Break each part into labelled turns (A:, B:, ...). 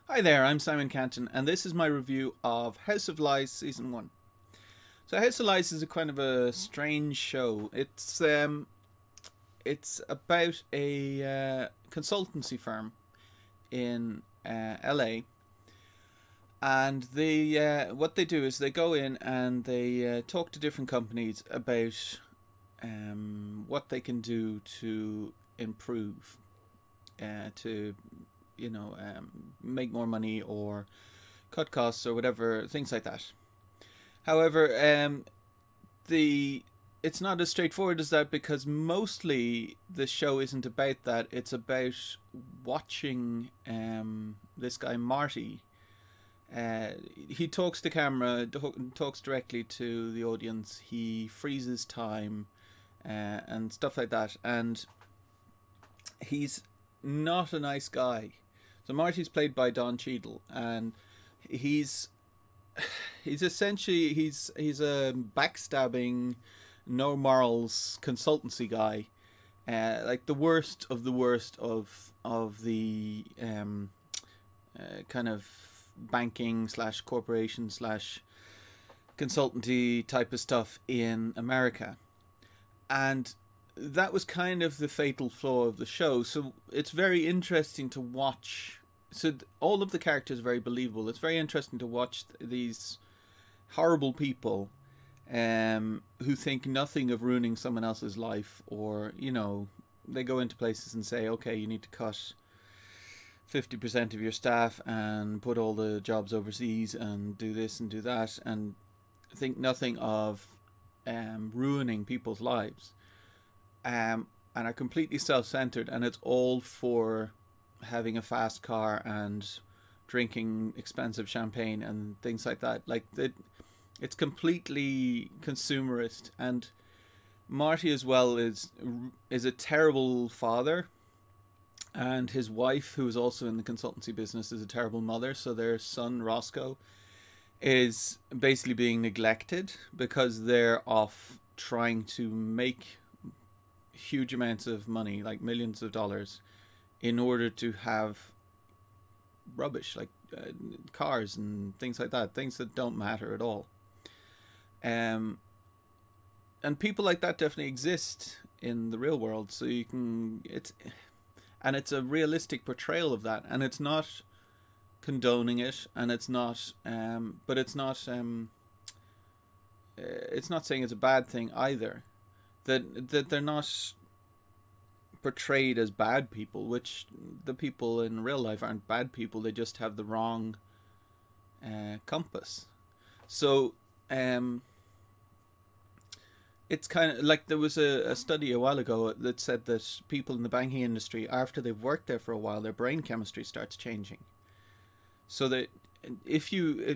A: Hi there, I'm Simon Canton, and this is my review of House of Lies Season 1. So House of Lies is a kind of a strange show. It's about a consultancy firm in LA, and what they do is they go in and they talk to different companies about what they can do to improve, to make more money or cut costs or whatever, things like that. However, the it's not as straightforward as that because mostly the show isn't about that. It's about watching this guy Marty. He talks to camera, talks directly to the audience. He freezes time and stuff like that. And he's not a nice guy. So Marty's played by Don Cheadle, and he's he's a backstabbing, no morals consultancy guy, like the worst of the worst of the kind of banking slash corporation slash consultancy type of stuff in America, and that was kind of the fatal flaw of the show. So it's very interesting to watch. So all of the characters are very believable. It's very interesting to watch these horrible people who think nothing of ruining someone else's life, or they go into places and say, okay, you need to cut 50% of your staff and put all the jobs overseas and do this and do that, and think nothing of ruining people's lives. And are completely self-centered, and it's all for having a fast car and drinking expensive champagne and things like that. It's completely consumerist, and Marty as well is a terrible father, and his wife, who is also in the consultancy business, is a terrible mother. So their son Roscoe is basically being neglected because they're off trying to make huge amounts of money, like millions of dollars, in order to have rubbish like cars and things like that, things that don't matter at all. And people like that definitely exist in the real world. So it's a realistic portrayal of that, and it's not condoning it, and it's not but it's not saying it's a bad thing either. That they're not portrayed as bad people, which the people in real life aren't bad people. They just have the wrong compass. So it's kind of like there was a study a while ago that said that people in the banking industry, after they've worked there for a while, their brain chemistry starts changing. So that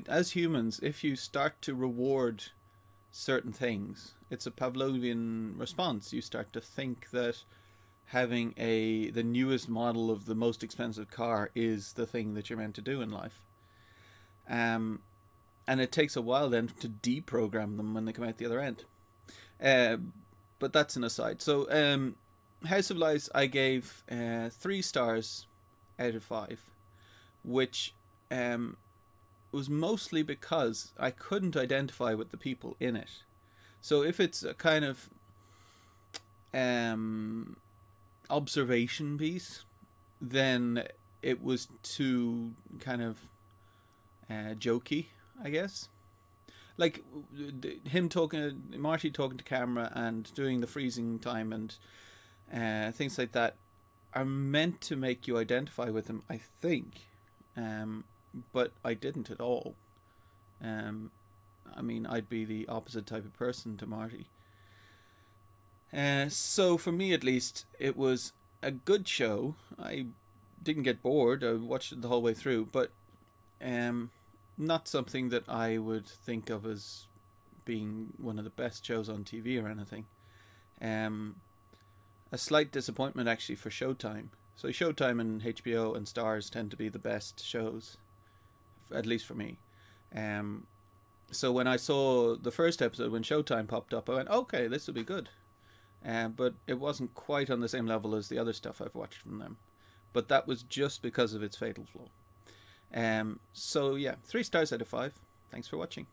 A: as humans, if you start to reward certain things, it's a Pavlovian response. You start to think that having the newest model of the most expensive car is the thing that you're meant to do in life. And it takes a while then to deprogram them when they come out the other end. But that's an aside. So House of Lies, I gave 3 stars out of 5, which was mostly because I couldn't identify with the people in it. So if it's a kind of observation piece, then it was too kind of jokey, I guess. Like Marty talking to camera and doing the freezing time and things like that are meant to make you identify with him, I think. But I didn't at all. I mean, I'd be the opposite type of person to Marty. So for me, at least, it was a good show. I didn't get bored. I watched it the whole way through, but not something that I would think of as being one of the best shows on TV or anything. A slight disappointment actually for Showtime. So Showtime and HBO and Starz tend to be the best shows, at least for me. So when I saw the first episode, when Showtime popped up, I went, okay, this will be good. But it wasn't quite on the same level as the other stuff I've watched from them. But that was just because of its fatal flaw. So yeah, 3 stars out of 5. Thanks for watching.